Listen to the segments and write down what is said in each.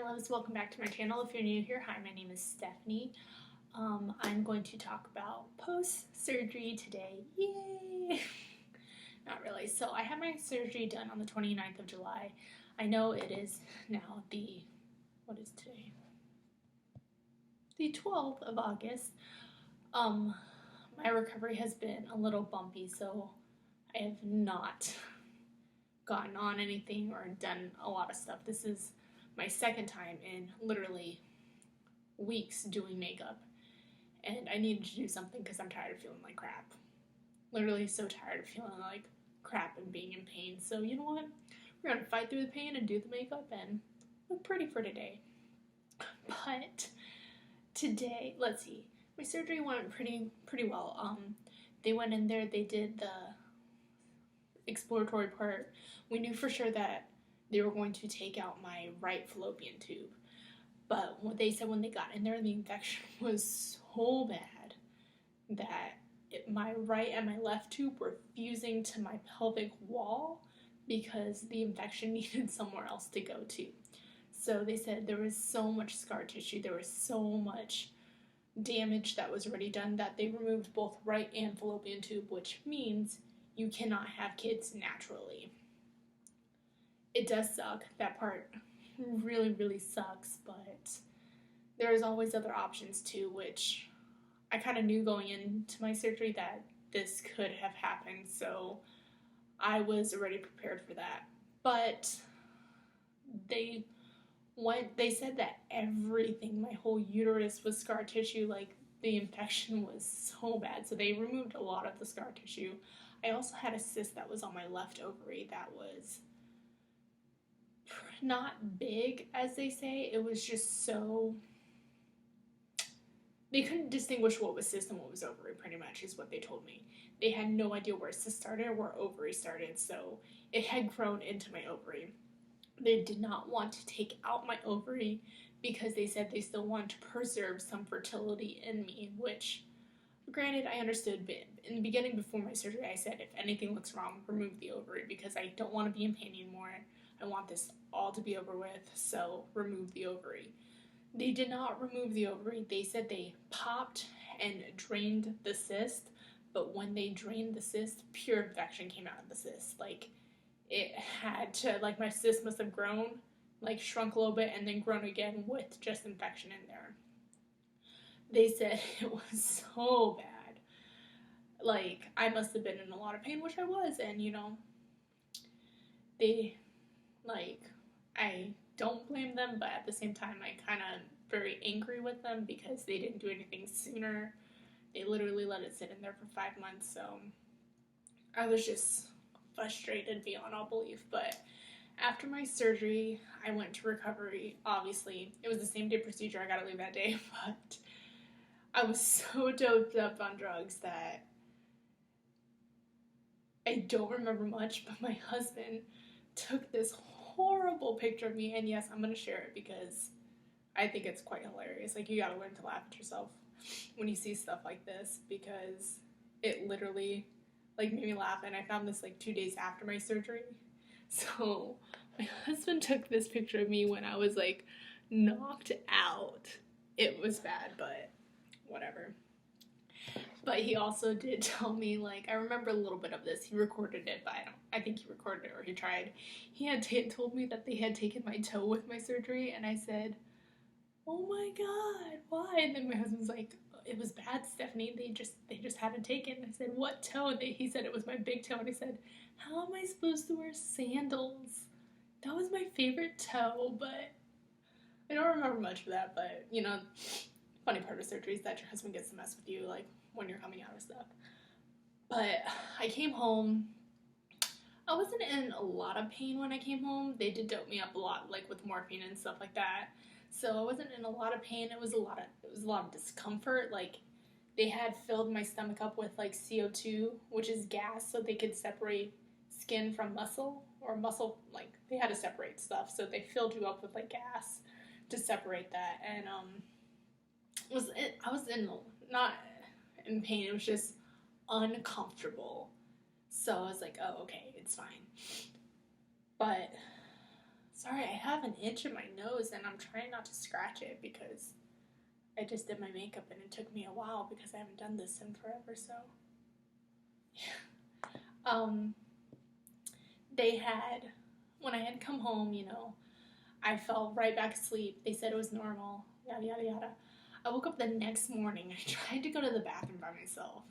loves, welcome back to my channel. If you're new here, hi, my name is Stephanie. I'm going to talk about post-surgery today. Yay! Not really. So I had my surgery done on the 29th of July. I know it is now what is today? The 12th of August. My recovery has been a little bumpy, so I have not gotten on anything or done a lot of stuff. This is my second time in literally weeks doing makeup, and I needed to do something because I'm tired of feeling like crap. Literally so tired of feeling like crap and being in pain. So you know what? We're gonna fight through the pain and do the makeup and look pretty for today. But today, let's see. My surgery went pretty well. They went in there, they did the exploratory part. We knew for sure that they were going to take out my right fallopian tube, but what they said when they got in there, the infection was so bad that my right and my left tube were fusing to my pelvic wall because the infection needed somewhere else to go to. So they said there was so much scar tissue, there was so much damage that was already done that they removed both right and fallopian tube, which means you cannot have kids naturally. It does suck. That part really sucks, but there's always other options too, which I kind of knew going into my surgery that this could have happened, so I was already prepared for that. But they said that everything, my whole uterus was scar tissue, like the infection was so bad, so they removed a lot of the scar tissue. I also had a cyst that was on my left ovary that was not big, as they say. It was just so, they couldn't distinguish what was cyst and what was ovary, pretty much is what they told me. They had no idea where cyst started or where ovary started, so it had grown into my ovary. They did not want to take out my ovary because they said they still wanted to preserve some fertility in me, which, granted, I understood, but in the beginning before my surgery, I said if anything looks wrong, remove the ovary because I don't want to be in pain anymore. I want this all to be over with, so remove the ovary. They did not remove the ovary. They said they popped and drained the cyst, but when they drained the cyst, pure infection came out of the cyst. Like, it had to, like, my cyst must have grown, like shrunk a little bit and then grown again with just infection in there. They said it was so bad. Like, I must have been in a lot of pain, which I was, and you know, I don't blame them, but at the same time, I kind of very angry with them because they didn't do anything sooner. They literally let it sit in there for 5 months, so I was just frustrated beyond all belief. But after my surgery, I went to recovery. Obviously, it was the same day procedure. I gotta leave that day, but I was so doped up on drugs that I don't remember much, but my husband took this horrible picture of me, and yes, I'm gonna share it because I think it's quite hilarious. Like, you gotta learn to laugh at yourself when you see stuff like this because it literally, like, made me laugh, and I found this, like, 2 days after my surgery. So, my husband took this picture of me when I was, like, knocked out. It was bad, but whatever. But he also did tell me, like, I remember a little bit of this. He recorded it, but I think he recorded it or he tried. He had told me that they had taken my toe with my surgery, and I said, oh my god, why? And then my husband's like, it was bad, Stephanie. They just had it taken. I said, what toe? He said it was my big toe, and I said, how am I supposed to wear sandals? That was my favorite toe, but I don't remember much of that. But you know, funny part of surgery is that your husband gets to mess with you, like, when you're coming out of stuff. But I came home. I wasn't in a lot of pain when I came home. They did dope me up a lot, like with morphine and stuff like that. So I wasn't in a lot of pain. It was a lot of discomfort. Like, they had filled my stomach up with like CO2, which is gas, so they could separate skin from muscle, or muscle, like they had to separate stuff. So they filled you up with like gas to separate that, and I was not in pain. It was just uncomfortable. So I was like, oh, okay, it's fine. But Sorry, I have an itch in my nose and I'm trying not to scratch it because I just did my makeup and it took me a while because I haven't done this in forever, so. um, they had, when I had come home, I fell right back asleep. They said it was normal, yada, yada, yada. I woke up the next morning. I tried to go to the bathroom by myself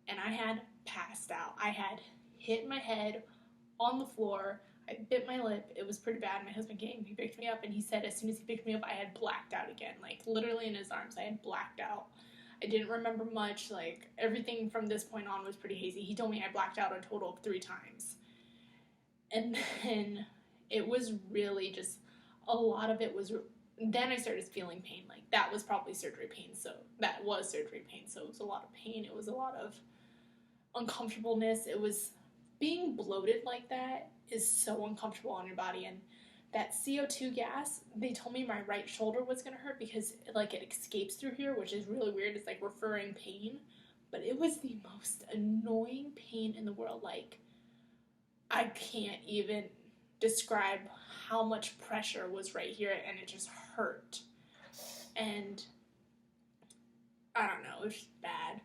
and I had passed out. I had hit my head on the floor. I bit my lip. It was pretty bad. My husband came, he picked me up, and he said as soon as he picked me up, I had blacked out again. Like, literally in his arms, I had blacked out. I didn't remember much. Like, everything from this point on was pretty hazy. He told me I blacked out a total of 3 times. And then it was really just, a lot of it was, then I started feeling pain. Like, that was probably surgery pain. So, that was surgery pain. So, it was a lot of pain. It was a lot of uncomfortableness. It was being bloated like that is so uncomfortable on your body, and that CO2 gas, they told me my right shoulder was gonna hurt because like it escapes through here, which is really weird. It's like referring pain, but it was the most annoying pain in the world. Like, I can't even describe how much pressure was right here, and it just hurt. And I don't know, it was just bad.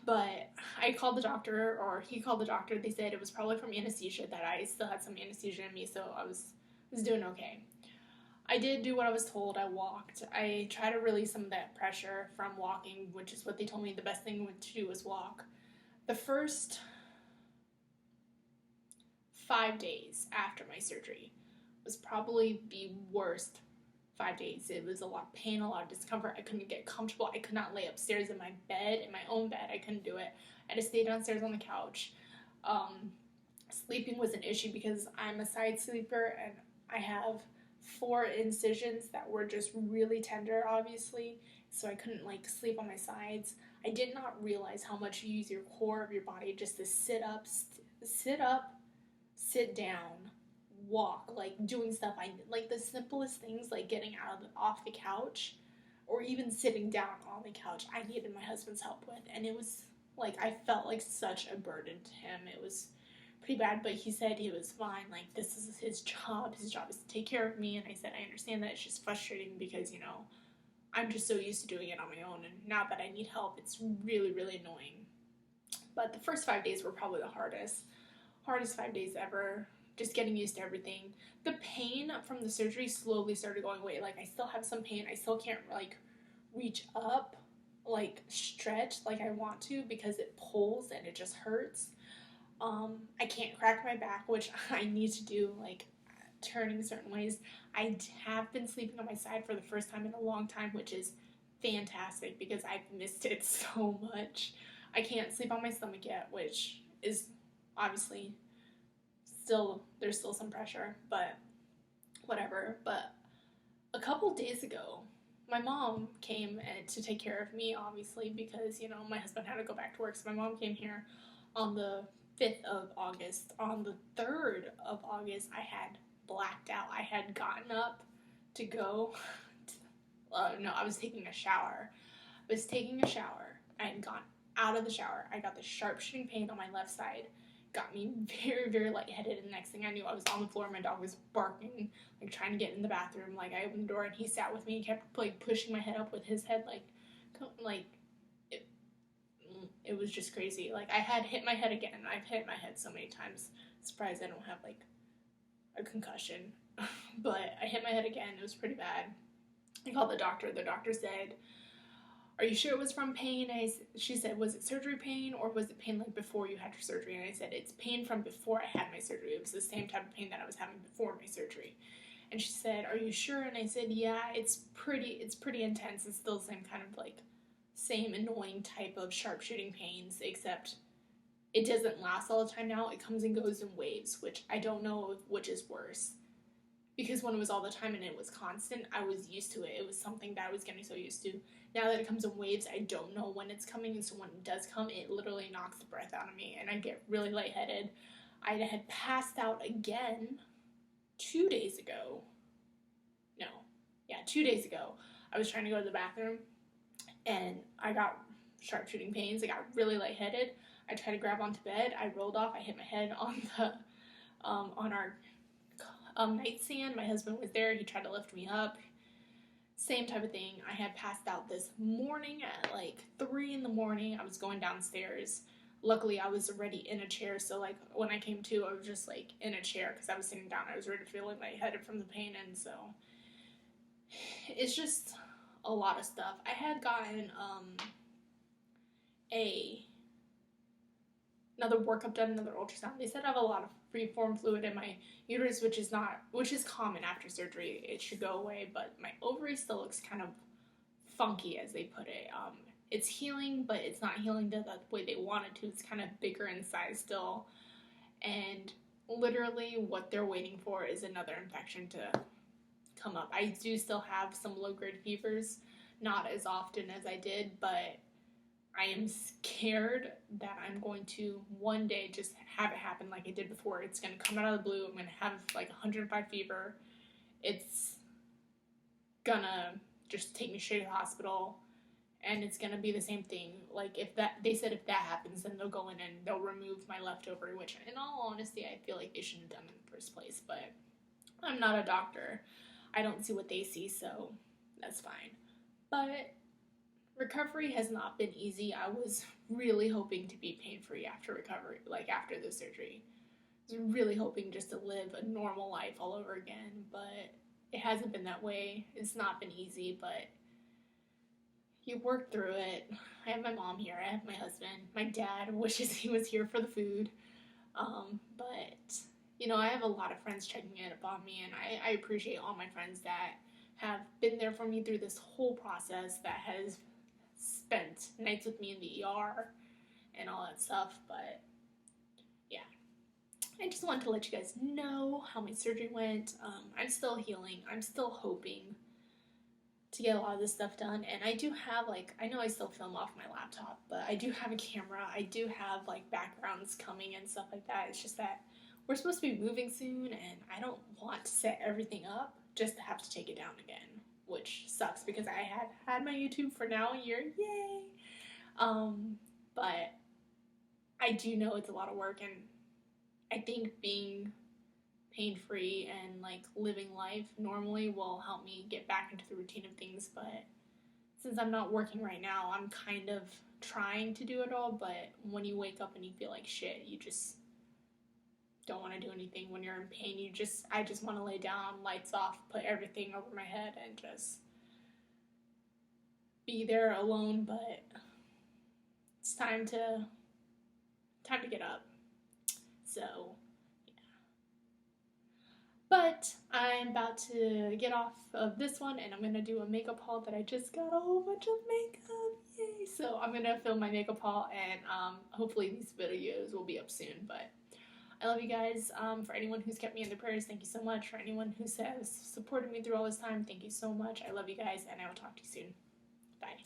But I called the doctor, or he called the doctor. They said it was probably from anesthesia, that I still had some anesthesia in me, so I was doing okay. I did do what I was told. I walked. I tried to release some of that pressure from walking, which is what they told me the best thing to do was walk. The first 5 days after my surgery was probably the worst 5 days. It was a lot of pain, a lot of discomfort. I couldn't get comfortable. I could not lay upstairs in my bed, in my own bed. I couldn't do it. I had to stay downstairs on the couch. Sleeping was an issue because I'm a side sleeper and I have 4 incisions that were just really tender, obviously, so I couldn't like sleep on my sides. I did not realize how much you use your core of your body just to sit up, sit down, walk, like doing stuff like the simplest things, like getting off the couch or even sitting down on the couch. I needed my husband's help with, and it was like I felt like such a burden to him. It was pretty bad, but he said he was fine. Like, this is his job. His job is to take care of me, and I said I understand that. It's just frustrating because I'm just so used to doing it on my own, and now that I need help, it's really, really annoying. But the first 5 days were probably the hardest 5 days ever. Just getting used to everything. The pain from the surgery slowly started going away. Like, I still have some pain. I still can't like reach up, like stretch like I want to because it pulls and it just hurts. I can't crack my back, which I need to do, like turning certain ways. I have been sleeping on my side for the first time in a long time, which is fantastic because I've missed it so much. I can't sleep on my stomach yet, which is obviously there's still some pressure, but whatever. But a couple days ago, my mom came to take care of me, obviously, because my husband had to go back to work. So my mom came here on the 5th of August. On the 3rd of August, I had blacked out. I had gotten up to go. I was taking a shower. I had gone out of the shower. I got the sharp shooting pain on my left side. Got me very, very lightheaded, and the next thing I knew, I was on the floor. My dog was barking, like trying to get in the bathroom. Like, I opened the door and he sat with me. He kept like pushing my head up with his head, like it was just crazy. Like, I had hit my head again. I've hit my head so many times. Surprised I don't have like a concussion, but I hit my head again. It was pretty bad. I called the doctor. The doctor said, "Are you sure it was from pain?" She said, "Was it surgery pain or was it pain like before you had your surgery?" And I said, "It's pain from before I had my surgery. It was the same type of pain that I was having before my surgery." And she said, "Are you sure?" And I said, "Yeah, it's pretty intense. It's still the same kind of like same annoying type of sharpshooting pains, except it doesn't last all the time now. It comes and goes in waves, which I don't know which is worse. Because when it was all the time and it was constant, I was used to it. It was something that I was getting so used to. Now that it comes in waves, I don't know when it's coming, and so when it does come, it literally knocks the breath out of me, and I get really lightheaded. I had passed out again 2 days ago. 2 days ago. I was trying to go to the bathroom, and I got sharp shooting pains. I got really lightheaded. I tried to grab onto bed. I rolled off. I hit my head on the on our nightstand. My husband was there. He tried to lift me up. Same type of thing. I had passed out this morning at like 3 in the morning. I was going downstairs. Luckily, I was already in a chair, so like when I came to, I was just like in a chair because I was sitting down. I was already feeling lightheaded from the pain, and so it's just a lot of stuff. I had gotten a another workup done, another ultrasound. They said I have a lot of free-form fluid in my uterus, which is common after surgery. It should go away, but my ovary still looks kind of funky, as they put it. It's healing, but it's not healing the way they want it to. It's kind of bigger in size still, and literally what they're waiting for is another infection to come up. I do still have some low-grade fevers, not as often as I did, but I am scared that I'm going to one day just have it happen like I did before. It's going to come out of the blue. I'm going to have like 105 fever. It's going to just take me straight to the hospital, and it's going to be the same thing. Like they said if that happens, then they'll go in and they'll remove my left ovary, which in all honesty, I feel like they shouldn't have done in the first place, but I'm not a doctor. I don't see what they see, so that's fine. But recovery has not been easy. I was really hoping to be pain-free after recovery, like after the surgery. I was really hoping just to live a normal life all over again, but it hasn't been that way. It's not been easy, but you work through it. I have my mom here. I have my husband. My dad wishes he was here for the food. But, you know, I have a lot of friends checking in upon me, and I appreciate all my friends that have been there for me through this whole process, that has spent nights with me in the ER and all that stuff. But yeah, I just wanted to let you guys know how my surgery went. I'm still healing. I'm still hoping to get a lot of this stuff done, and I do have, like, I know I still film off my laptop, but I do have a camera. I do have like backgrounds coming and stuff like that. It's just that we're supposed to be moving soon, and I don't want to set everything up just to have to take it down again, which sucks because I had my YouTube for now a year, yay! But I do know it's a lot of work, and I think being pain-free and like living life normally will help me get back into the routine of things. But since I'm not working right now, I'm kind of trying to do it all, but when you wake up and you feel like shit, you just don't want to do anything. When you're in pain, I just want to lay down, lights off, put everything over my head, and just be there alone. But it's time to get up. So but I'm about to get off of this one, and I'm going to do a makeup haul that I just got a whole bunch of makeup. Yay! So I'm going to film my makeup haul, and hopefully these videos will be up soon. But I love you guys. For anyone who's kept me in their prayers, thank you so much. For anyone who has supported me through all this time, thank you so much. I love you guys, and I will talk to you soon. Bye.